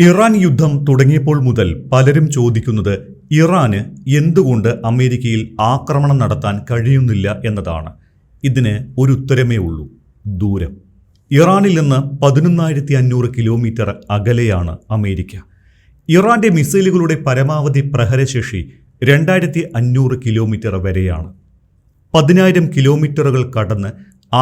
Iran യുദ്ധം തുടങ്ങിയപ്പോൾ മുതൽ പലരും ചോദിക്കുന്നത് ഇറാന് എന്തുകൊണ്ട് അമേരിക്കയിൽ ആക്രമണം നടത്താൻ കഴിയുന്നില്ല എന്നതാണ്. ഇതിന് ഒരു ഉത്തരമേ ഉള്ളൂ: ദൂരം. ഇറാനിൽ നിന്ന് 11,500 കിലോമീറ്റർ അകലെയാണ് അമേരിക്ക. ഇറാന്റെ മിസൈലുകളുടെ പരമാവധി പ്രഹരശേഷി 2,500 കിലോമീറ്റർ വരെയാണ്. 10,000 കിലോമീറ്ററുകൾ കടന്ന്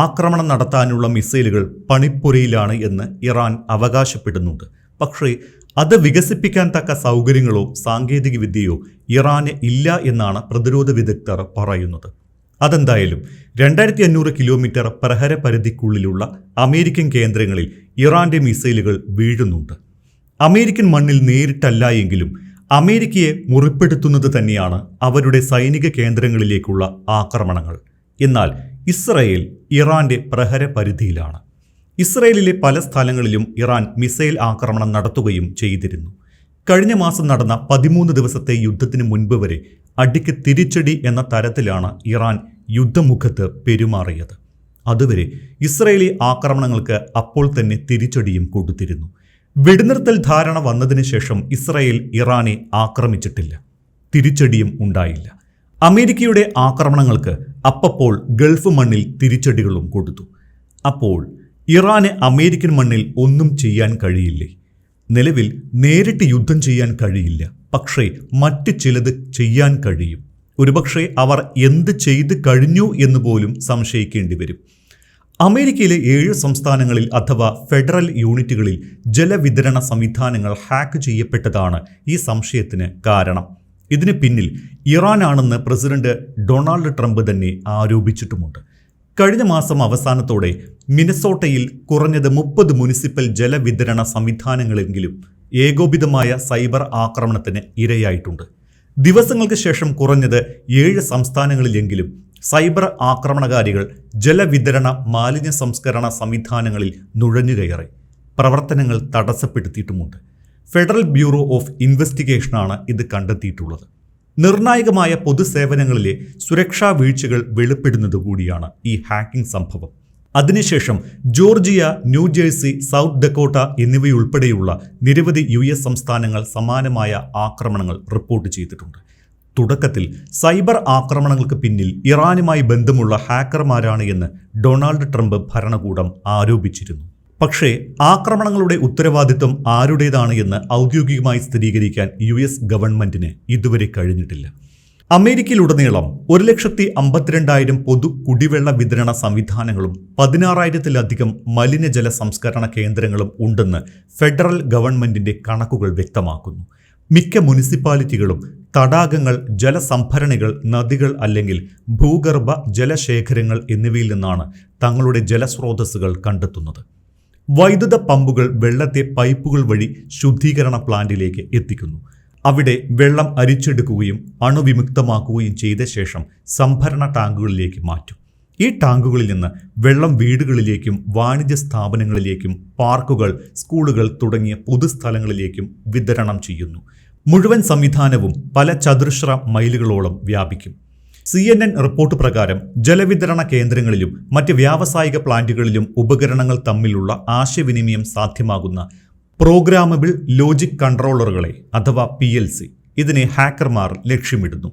ആക്രമണം നടത്താനുള്ള മിസൈലുകൾ പണിപ്പുരയിലാണ് എന്ന് ഇറാൻ അവകാശപ്പെടുന്നുണ്ട്. പക്ഷേ അത് വികസിപ്പിക്കാൻ തക്ക സൗകര്യങ്ങളോ സാങ്കേതിക വിദ്യയോ ഇറാന് ഇല്ല എന്നാണ് പ്രതിരോധ വിദഗ്ധർ പറയുന്നത്. അതെന്തായാലും 2,500 കിലോമീറ്റർ പ്രഹര പരിധിക്കുള്ളിലുള്ള അമേരിക്കൻ കേന്ദ്രങ്ങളിൽ ഇറാന്റെ മിസൈലുകൾ വീഴുന്നുണ്ട്. അമേരിക്കൻ മണ്ണിൽ നേരിട്ടല്ല എങ്കിലും അമേരിക്കയെ മുറിപ്പെടുത്തുന്നത് തന്നെയാണ് അവരുടെ സൈനിക കേന്ദ്രങ്ങളിലേക്കുള്ള ആക്രമണങ്ങൾ. എന്നാൽ ഇസ്രയേൽ ഇറാന്റെ പ്രഹര പരിധിയിലാണ്. ഇസ്രയേലിലെ പല സ്ഥലങ്ങളിലും ഇറാൻ മിസൈൽ ആക്രമണം നടത്തുകയും ചെയ്തിരുന്നു. കഴിഞ്ഞ മാസം നടന്ന 13 ദിവസത്തെ യുദ്ധത്തിന് മുൻപ് വരെ അടിക്ക് തിരിച്ചടി എന്ന തരത്തിലാണ് ഇറാൻ യുദ്ധമുഖത്ത് പെരുമാറിയത്. അതുവരെ ഇസ്രയേലി ആക്രമണങ്ങൾക്ക് അപ്പോൾ തന്നെ തിരിച്ചടിയും കൊടുത്തിരുന്നു. വെടിനിർത്തൽ ധാരണ വന്നതിന് ശേഷം ഇസ്രയേൽ ഇറാനെ ആക്രമിച്ചിട്ടില്ല, തിരിച്ചടിയും ഉണ്ടായില്ല. അമേരിക്കയുടെ ആക്രമണങ്ങൾക്ക് അപ്പപ്പോൾ ഗൾഫ് മണ്ണിൽ തിരിച്ചടികളും കൊടുത്തു. അപ്പോൾ ഇറാന് അമേരിക്കൻ മണ്ണിൽ ഒന്നും ചെയ്യാൻ കഴിയില്ലേ? നിലവിൽ നേരിട്ട് യുദ്ധം ചെയ്യാൻ കഴിയില്ല, പക്ഷേ മറ്റ് ചിലത് ചെയ്യാൻ കഴിയും. ഒരുപക്ഷെ അവർ എന്ത് ചെയ്ത് കഴിഞ്ഞു എന്ന് പോലും സംശയിക്കേണ്ടി വരും. അമേരിക്കയിലെ 7 സംസ്ഥാനങ്ങളിൽ അഥവാ ഫെഡറൽ യൂണിറ്റുകളിൽ ജലവിതരണ സംവിധാനങ്ങൾ ഹാക്ക് ചെയ്യപ്പെട്ടതാണ് ഈ സംശയത്തിന് കാരണം. ഇതിന് പിന്നിൽ ഇറാനാണെന്ന് പ്രസിഡന്റ് ഡൊണാൾഡ് ട്രംപ് തന്നെ ആരോപിച്ചിട്ടുമുണ്ട്. കഴിഞ്ഞ മാസം അവസാനത്തോടെ മിനസോട്ടയിൽ കുറഞ്ഞത് 30 മുനിസിപ്പൽ ജലവിതരണ സംവിധാനങ്ങളെങ്കിലും ഏകോപിതമായ സൈബർ ആക്രമണത്തിന് ഇരയായിട്ടുണ്ട്. ദിവസങ്ങൾക്ക് ശേഷം കുറഞ്ഞത് 7 സംസ്ഥാനങ്ങളിലെങ്കിലും സൈബർ ആക്രമണകാരികൾ ജലവിതരണ മാലിന്യ സംസ്കരണ സംവിധാനങ്ങളിൽ നുഴഞ്ഞുകയറി പ്രവർത്തനങ്ങൾ തടസ്സപ്പെടുത്തിയിട്ടുമുണ്ട്. ഫെഡറൽ ബ്യൂറോ ഓഫ് ഇൻവെസ്റ്റിഗേഷനാണ് ഇത് കണ്ടെത്തിയിട്ടുള്ളത്. നിർണായകമായ പൊതുസേവനങ്ങളിലെ സുരക്ഷാ വീഴ്ചകൾ വെളിപ്പെടുന്നതുകൂടിയാണ് ഈ ഹാക്കിംഗ് സംഭവം. അതിനുശേഷം ജോർജിയ, ന്യൂജേഴ്സി, സൗത്ത് ഡക്കോട്ട എന്നിവയുൾപ്പെടെയുള്ള നിരവധി US സംസ്ഥാനങ്ങൾ സമാനമായ ആക്രമണങ്ങൾ റിപ്പോർട്ട് ചെയ്തിട്ടുണ്ട്. തുടക്കത്തിൽ സൈബർ ആക്രമണങ്ങൾക്ക് പിന്നിൽ ഇറാനുമായി ബന്ധമുള്ള ഹാക്കർമാരാണ് എന്ന് ഡൊണാൾഡ് ട്രംപ് ഭരണകൂടം ആരോപിച്ചിരുന്നു. പക്ഷേ ആക്രമണങ്ങളുടെ ഉത്തരവാദിത്വം ആരുടേതാണ് എന്ന് ഔദ്യോഗികമായി സ്ഥിരീകരിക്കാൻ US ഗവൺമെന്റിന് ഇതുവരെ കഴിഞ്ഞിട്ടില്ല. അമേരിക്കയിലുടനീളം 1,52,000 പൊതു കുടിവെള്ള വിതരണ സംവിധാനങ്ങളും 16,000-ലധികം മലിനജല സംസ്കരണ കേന്ദ്രങ്ങളും ഉണ്ടെന്ന് ഫെഡറൽ ഗവൺമെന്റിന്റെ കണക്കുകൾ വ്യക്തമാക്കുന്നു. മിക്ക മുനിസിപ്പാലിറ്റികളും തടാകങ്ങൾ, ജലസംഭരണികൾ, നദികൾ അല്ലെങ്കിൽ ഭൂഗർഭ ജലശേഖരങ്ങൾ എന്നിവയിൽ നിന്നാണ് തങ്ങളുടെ ജലസ്രോതസ്സുകൾ കണ്ടെത്തുന്നത്. വൈദ്യുത പമ്പുകൾ വെള്ളത്തെ പൈപ്പുകൾ വഴി ശുദ്ധീകരണ പ്ലാന്റിലേക്ക് എത്തിക്കുന്നു. അവിടെ വെള്ളം അരിച്ചെടുക്കുകയും അണുവിമുക്തമാക്കുകയും ചെയ്ത ശേഷം സംഭരണ ടാങ്കുകളിലേക്ക് മാറ്റും. ഈ ടാങ്കുകളിൽ നിന്ന് വെള്ളം വീടുകളിലേക്കും വാണിജ്യ സ്ഥാപനങ്ങളിലേക്കും പാർക്കുകൾ, സ്കൂളുകൾ തുടങ്ങിയ പൊതുസ്ഥലങ്ങളിലേക്കും വിതരണം ചെയ്യുന്നു. മുഴുവൻ സംവിധാനവും പല ചതുരശ്ര മൈലുകളോളം വ്യാപിക്കും. CNN റിപ്പോർട്ട് പ്രകാരം ജലവിതരണ കേന്ദ്രങ്ങളിലും മറ്റ് വ്യാവസായിക പ്ലാന്റുകളിലും ഉപകരണങ്ങൾ തമ്മിലുള്ള ആശയവിനിമയം സാധ്യമാകുന്ന പ്രോഗ്രാമബിൾ ലോജിക് കൺട്രോളറുകളെ അഥവാ PLC ഇതിനെ ഹാക്കർമാർ ലക്ഷ്യമിടുന്നു.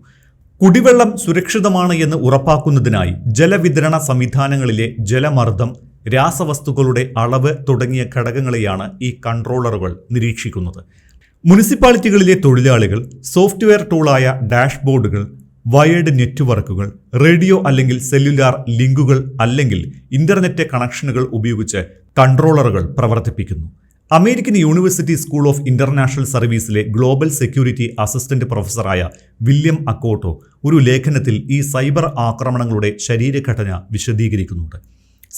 കുടിവെള്ളം സുരക്ഷിതമാണ് എന്ന് ഉറപ്പാക്കുന്നതിനായി ജലവിതരണ സംവിധാനങ്ങളിലെ ജലമർദ്ദം, രാസവസ്തുക്കളുടെ അളവ് തുടങ്ങിയ ഘടകങ്ങളെയാണ് ഈ കൺട്രോളറുകൾ നിരീക്ഷിക്കുന്നത്. മുനിസിപ്പാലിറ്റികളിലെ തൊഴിലാളികൾ സോഫ്റ്റ്വെയർ ടൂളായ ഡാഷ്ബോർഡുകൾ, വയേർഡ് നെറ്റ്വർക്കുകൾ, റേഡിയോ അല്ലെങ്കിൽ സെല്ലുലാർ ലിങ്കുകൾ അല്ലെങ്കിൽ ഇന്റർനെറ്റ് കണക്ഷനുകൾ ഉപയോഗിച്ച് കൺട്രോളറുകൾ പ്രവർത്തിപ്പിക്കുന്നു. American university school of international സർവീസിലെ ഗ്ലോബൽ സെക്യൂരിറ്റി അസിസ്റ്റന്റ് പ്രൊഫസറായ വില്യം അക്കോട്ടോ ഒരു ലേഖനത്തിൽ ഈ സൈബർ ആക്രമണങ്ങളുടെ ശരീരഘടന വിശദീകരിക്കുന്നുണ്ട്.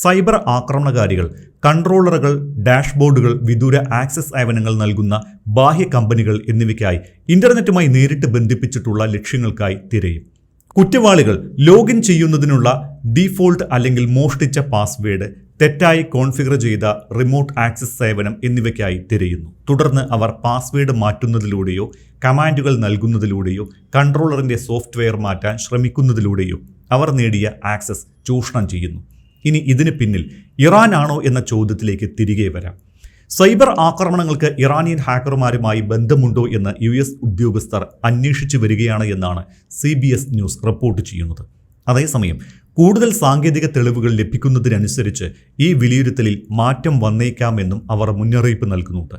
സൈബർ ആക്രമണകാരികൾ കൺട്രോളറുകൾ, ഡാഷ്ബോർഡുകൾ, വിദൂര ആക്സസ് സേവനങ്ങൾ നൽകുന്ന ബാഹ്യ കമ്പനികൾ എന്നിവയ്ക്കായി ഇന്റർനെറ്റുമായി നേരിട്ട് ബന്ധിപ്പിച്ചിട്ടുള്ള ലക്ഷ്യങ്ങൾക്കായി തിരയും. കുറ്റവാളികൾ ലോഗിൻ ചെയ്യുന്നതിനുള്ള ഡീഫോൾട്ട് അല്ലെങ്കിൽ മോഷ്ടിച്ച പാസ്വേഡ്, തെറ്റായി കോൺഫിഗർ ചെയ്ത റിമോട്ട് ആക്സസ് സേവനം എന്നിവയ്ക്കായി തിരയുന്നു. തുടർന്ന് അവർ പാസ്വേഡ് മാറ്റുന്നതിലൂടെയോ കമാൻഡുകൾ നൽകുന്നതിലൂടെയോ കൺട്രോളറിന്റെ സോഫ്റ്റ്വെയർ മാറ്റാൻ ശ്രമിക്കുന്നതിലൂടെയോ അവർ നേടിയ ആക്സസ് ചൂഷണം ചെയ്യുന്നു. ഇനി ഇതിന് പിന്നിൽ ഇറാൻ ആണോ എന്ന ചോദ്യത്തിലേക്ക് തിരികെ വരാം. സൈബർ ആക്രമണങ്ങൾക്ക് ഇറാനിയൻ ഹാക്കർമാരുമായി ബന്ധമുണ്ടോ എന്ന് US ഉദ്യോഗസ്ഥർ അന്വേഷിച്ചു വരികയാണ് എന്നാണ് CBS ന്യൂസ് റിപ്പോർട്ട് ചെയ്യുന്നത്. അതേസമയം കൂടുതൽ സാങ്കേതിക തെളിവുകൾ ലഭിക്കുന്നതിനനുസരിച്ച് ഈ വിലയിരുത്തലിൽ മാറ്റം വന്നേക്കാമെന്നും അവർ മുന്നറിയിപ്പ് നൽകുന്നുണ്ട്.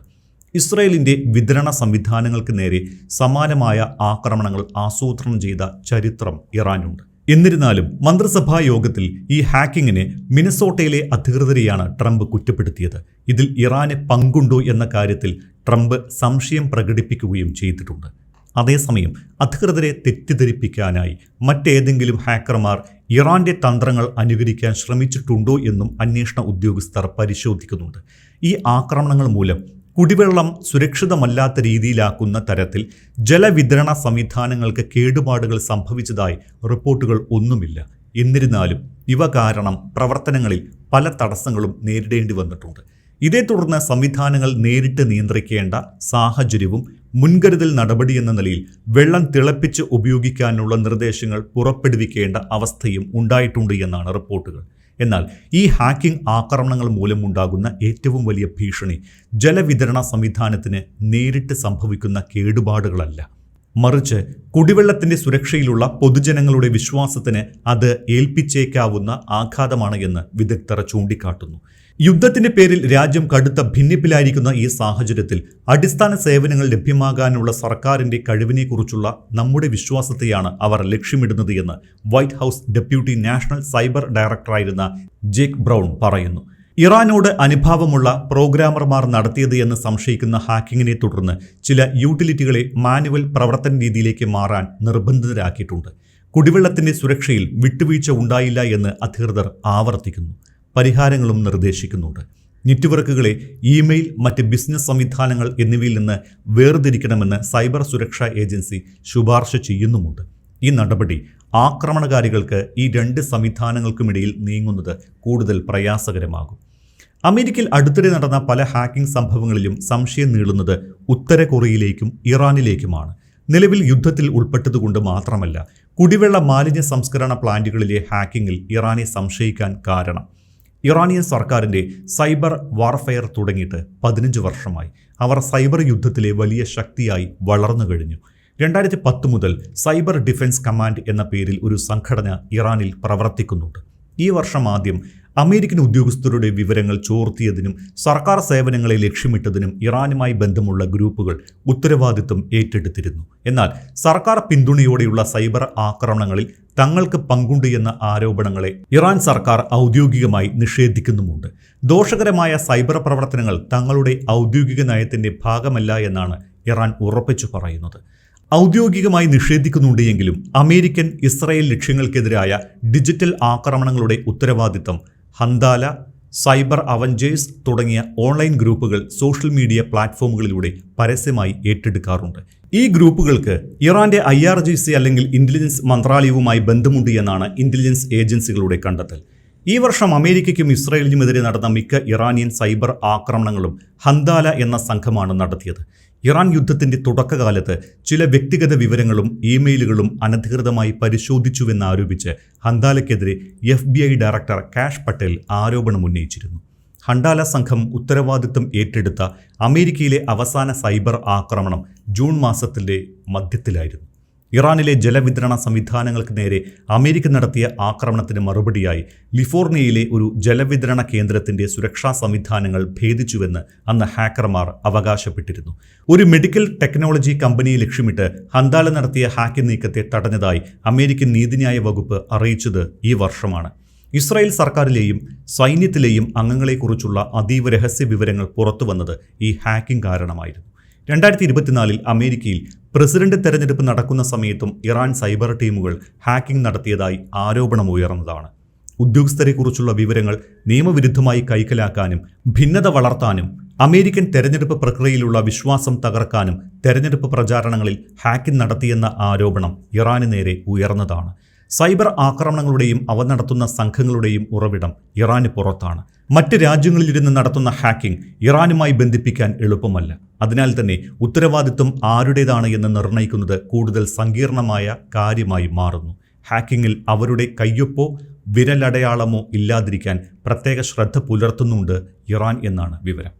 ഇസ്രായേലിൻ്റെ വിതരണ സംവിധാനങ്ങൾക്ക് നേരെ സമാനമായ ആക്രമണങ്ങൾ ആസൂത്രണം ചെയ്ത ചരിത്രം ഇറാനുണ്ട്. എന്നിരുന്നാലും മന്ത്രിസഭാ യോഗത്തിൽ ഈ ഹാക്കിങ്ങിനെ മിനസോട്ടയിലെ അധികൃതരെയാണ് ട്രംപ് കുറ്റപ്പെടുത്തിയത്. ഇതിൽ ഇറാന് പങ്കുണ്ടോ എന്ന കാര്യത്തിൽ ട്രംപ് സംശയം പ്രകടിപ്പിക്കുകയും ചെയ്തിട്ടുണ്ട്. അതേസമയം അധികൃതരെ തെറ്റിദ്ധരിപ്പിക്കാനായി മറ്റേതെങ്കിലും ഹാക്കർമാർ ഇറാന്റെ തന്ത്രങ്ങൾ അനുകരിക്കാൻ ശ്രമിച്ചിട്ടുണ്ടോ എന്നും അന്വേഷണ ഉദ്യോഗസ്ഥർ പരിശോധിക്കുന്നുണ്ട്. ഈ ആക്രമണങ്ങൾ മൂലം കുടിവെള്ളം സുരക്ഷിതമല്ലാത്ത രീതിയിലാക്കുന്ന തരത്തിൽ ജലവിതരണ സംവിധാനങ്ങൾക്ക് കേടുപാടുകൾ സംഭവിച്ചതായി റിപ്പോർട്ടുകൾ ഒന്നുമില്ല. എന്നിരുന്നാലും ഇവ കാരണം പ്രവർത്തനങ്ങളിൽ പല തടസ്സങ്ങളും നേരിടേണ്ടി വന്നിട്ടുണ്ട്. ഇതേ തുടർന്ന് സംവിധാനങ്ങൾ നേരിട്ട് നിയന്ത്രിക്കേണ്ട സാഹചര്യവും മുൻകരുതൽ നടപടിയെന്ന നിലയിൽ വെള്ളം തിളപ്പിച്ച് ഉപയോഗിക്കാനുള്ള നിർദ്ദേശങ്ങൾ പുറപ്പെടുവിക്കേണ്ട അവസ്ഥയും ഉണ്ടായിട്ടുണ്ട് എന്നാണ് റിപ്പോർട്ടുകൾ. എന്നാൽ ഈ ഹാക്കിംഗ് ആക്രമണങ്ങൾ മൂലമുണ്ടാകുന്ന ഏറ്റവും വലിയ ഭീഷണി ജലവിതരണ സംവിധാനത്തിന് നേരിട്ട് സംഭവിക്കുന്ന കേടുപാടുകളല്ല, മറിച്ച് കുടിവെള്ളത്തിൻ്റെ സുരക്ഷയിലുള്ള പൊതുജനങ്ങളുടെ വിശ്വാസത്തിന് അത് ഏൽപ്പിച്ചേക്കാവുന്ന ആഘാതമാണ് എന്ന് വിദഗ്ധർ ചൂണ്ടിക്കാട്ടുന്നു. യുദ്ധത്തിന്റെ പേരിൽ രാജ്യം കടുത്ത ഭിന്നിപ്പിലായിരിക്കുന്ന ഈ സാഹചര്യത്തിൽ അടിസ്ഥാന സേവനങ്ങൾ ലഭ്യമാകാനുള്ള സർക്കാരിന്റെ കഴിവിനെക്കുറിച്ചുള്ള നമ്മുടെ വിശ്വാസത്തെയാണ് അവർ ലക്ഷ്യമിടുന്നത് എന്ന് White House deputy national cyber ഡയറക്ടറായിരുന്ന ജേക്ക് ബ്രൗൺ പറയുന്നു. ഇറാനോട് അനുഭാവമുള്ള പ്രോഗ്രാമർമാർ നടത്തിയത് എന്ന് സംശയിക്കുന്ന ഹാക്കിങ്ങിനെ തുടർന്ന് ചില യൂട്ടിലിറ്റികളെ മാനുവൽ പ്രവർത്തന രീതിയിലേക്ക് മാറാൻ നിർബന്ധിതരാക്കിയിട്ടുണ്ട്. കുടിവെള്ളത്തിന്റെ സുരക്ഷയിൽ വിട്ടുവീഴ്ച ഉണ്ടായില്ല എന്ന് അധികൃതർ ആവർത്തിക്കുന്നു. പരിഹാരങ്ങളും നിർദ്ദേശിക്കുന്നുണ്ട്. നെറ്റ്വർക്കുകളെ ഇമെയിൽ, മറ്റ് ബിസിനസ് സംവിധാനങ്ങൾ എന്നിവയിൽ നിന്ന് വേർതിരിക്കണമെന്ന് സൈബർ സുരക്ഷാ ഏജൻസി ശുപാർശ ചെയ്യുന്നുമുണ്ട്. ഈ നടപടി ആക്രമണകാരികൾക്ക് ഈ രണ്ട് സംവിധാനങ്ങൾക്കുമിടയിൽ നീങ്ങുന്നത് കൂടുതൽ പ്രയാസകരമാകും. അമേരിക്കയിൽ അടുത്തിടെ നടന്ന പല ഹാക്കിംഗ് സംഭവങ്ങളിലും സംശയം നീളുന്നത് ഉത്തര കൊറിയയിലേക്കും ഇറാനിലേക്കുമാണ്. നിലവിൽ യുദ്ധത്തിൽ ഉൾപ്പെട്ടതുകൊണ്ട് മാത്രമല്ല, കുടിവെള്ള മാലിന്യ സംസ്കരണ പ്ലാന്റുകളിലെ ഹാക്കിങ്ങിൽ ഇറാനെ സംശയിക്കാൻ കാരണം ഇറാനിയൻ സർക്കാരിൻ്റെ സൈബർ വാർഫെയർ തുടങ്ങിയിട്ട് 15 വർഷമായി. അവർ സൈബർ യുദ്ധത്തിലെ വലിയ ശക്തിയായി വളർന്നു കഴിഞ്ഞു. 2010 മുതൽ സൈബർ ഡിഫൻസ് കമാൻഡ് എന്ന പേരിൽ ഒരു സംഘടന ഇറാനിൽ പ്രവർത്തിക്കുന്നുണ്ട്. ഈ വർഷം ആദ്യം അമേരിക്കൻ ഉദ്യോഗസ്ഥരുടെ വിവരങ്ങൾ ചോർത്തിയതിനും സർക്കാർ സേവനങ്ങളെ ലക്ഷ്യമിട്ടതിനും ഇറാനുമായി ബന്ധമുള്ള ഗ്രൂപ്പുകൾ ഉത്തരവാദിത്വം ഏറ്റെടുത്തിരുന്നു. എന്നാൽ സർക്കാർ പിന്തുണയോടെയുള്ള സൈബർ ആക്രമണങ്ങളിൽ തങ്ങൾക്ക് പങ്കുണ്ട് എന്ന ആരോപണങ്ങളെ ഇറാൻ സർക്കാർ ഔദ്യോഗികമായി നിഷേധിക്കുന്നുമുണ്ട്. ദോഷകരമായ സൈബർ പ്രവർത്തനങ്ങൾ തങ്ങളുടെ ഔദ്യോഗിക നയത്തിന്റെ ഭാഗമല്ല എന്നാണ് ഇറാൻ ഉറപ്പിച്ചു പറയുന്നത്. ഔദ്യോഗികമായി നിഷേധിക്കുന്നുണ്ടെങ്കിലും അമേരിക്കൻ ഇസ്രായേൽ ലക്ഷ്യങ്ങൾക്കെതിരായ ഡിജിറ്റൽ ആക്രമണങ്ങളുടെ ഉത്തരവാദിത്തം ഹന്താല, സൈബർ അവഞ്ചേഴ്സ് തുടങ്ങിയ ഓൺലൈൻ ഗ്രൂപ്പുകൾ സോഷ്യൽ മീഡിയ പ്ലാറ്റ്ഫോമുകളിലൂടെ പരസ്യമായി ഏറ്റെടുക്കാറുണ്ട്. ഈ ഗ്രൂപ്പുകൾക്ക് ഇറാന്റെ IRGC അല്ലെങ്കിൽ ഇന്റലിജൻസ് മന്ത്രാലയവുമായി ബന്ധമുണ്ട് എന്നാണ് ഇന്റലിജൻസ് ഏജൻസികളുടെ കണ്ടെത്തൽ. ഈ വർഷം അമേരിക്കയ്ക്കും ഇസ്രായേലിനുമെതിരെ നടന്ന മിക്ക ഇറാനിയൻ സൈബർ ആക്രമണങ്ങളും ഹന്താല എന്ന സംഘമാണ് നടത്തിയത്. ഇറാൻ യുദ്ധത്തിന്റെ തുടക്കകാലത്ത് ചില വ്യക്തിഗത വിവരങ്ങളും ഇമെയിലുകളും അനധികൃതമായി പരിശോധിച്ചുവെന്നാരോപിച്ച് ഹന്താലയ്ക്കെതിരെ FBI ഡയറക്ടർ കാഷ് പട്ടേൽ ആരോപണം ഉന്നയിച്ചിരുന്നു. ഹണ്ടാല സംഘം ഉത്തരവാദിത്വം ഏറ്റെടുത്ത അമേരിക്കയിലെ അവസാന സൈബർ ആക്രമണം ജൂൺ മാസത്തിൻ്റെ മധ്യത്തിലായിരുന്നു. ഇറാനിലെ ജലവിതരണ സംവിധാനങ്ങൾക്ക് നേരെ അമേരിക്ക നടത്തിയ ആക്രമണത്തിന് മറുപടിയായി ലിഫോർണിയയിലെ ഒരു ജലവിതരണ കേന്ദ്രത്തിന്റെ സുരക്ഷാ സംവിധാനങ്ങൾ ഭേദിച്ചുവെന്ന് അന്ന് ഹാക്കർമാർ അവകാശപ്പെട്ടിരുന്നു. ഒരു മെഡിക്കൽ ടെക്നോളജി കമ്പനിയെ ലക്ഷ്യമിട്ട് ഹന്താല നടത്തിയ ഹാക്കിംഗ് നീക്കത്തെ തടഞ്ഞതായി അമേരിക്കൻ നീതിന്യായ വകുപ്പ് അറിയിച്ചത് ഈ വർഷമാണ്. ഇസ്രായേൽ സർക്കാരിലെയും സൈന്യത്തിലെയും അംഗങ്ങളെക്കുറിച്ചുള്ള അതീവ രഹസ്യ വിവരങ്ങൾ പുറത്തുവന്നത് ഈ ഹാക്കിംഗ് കാരണമായിരുന്നു. 2024 അമേരിക്കയിൽ പ്രസിഡന്റ് തെരഞ്ഞെടുപ്പ് നടക്കുന്ന സമയത്തും ഇറാൻ സൈബർ ടീമുകൾ ഹാക്കിംഗ് നടത്തിയതായി ആരോപണമുയർന്നതാണ്. ഉദ്യോഗസ്ഥരെക്കുറിച്ചുള്ള വിവരങ്ങൾ നിയമവിരുദ്ധമായി കൈക്കലാക്കാനും ഭിന്നത വളർത്താനും അമേരിക്കൻ തെരഞ്ഞെടുപ്പ് പ്രക്രിയയിലുള്ള വിശ്വാസം തകർക്കാനും തെരഞ്ഞെടുപ്പ് പ്രചാരണങ്ങളിൽ ഹാക്കിംഗ് നടത്തിയെന്ന ആരോപണം ഇറാന് നേരെ ഉയർന്നതാണ്. സൈബർ ആക്രമണങ്ങളുടെയും അവ നടത്തുന്ന സംഘങ്ങളുടെയും ഉറവിടം ഇറാന് പുറത്താണ്. മറ്റ് രാജ്യങ്ങളിലിരുന്ന് നടത്തുന്ന ഹാക്കിംഗ് ഇറാനുമായി ബന്ധിപ്പിക്കാൻ എളുപ്പമല്ല. അതിനാൽ തന്നെ ഉത്തരവാദിത്വം ആരുടേതാണ് എന്ന് നിർണ്ണയിക്കുന്നത് കൂടുതൽ സങ്കീർണമായ കാര്യമായി മാറുന്നു. ഹാക്കിങ്ങിൽ അവരുടെ കയ്യൊപ്പോ വിരലടയാളമോ ഇല്ലാതിരിക്കാൻ പ്രത്യേക ശ്രദ്ധ പുലർത്തുന്നുണ്ട് ഇറാൻ എന്നാണ് വിവരം.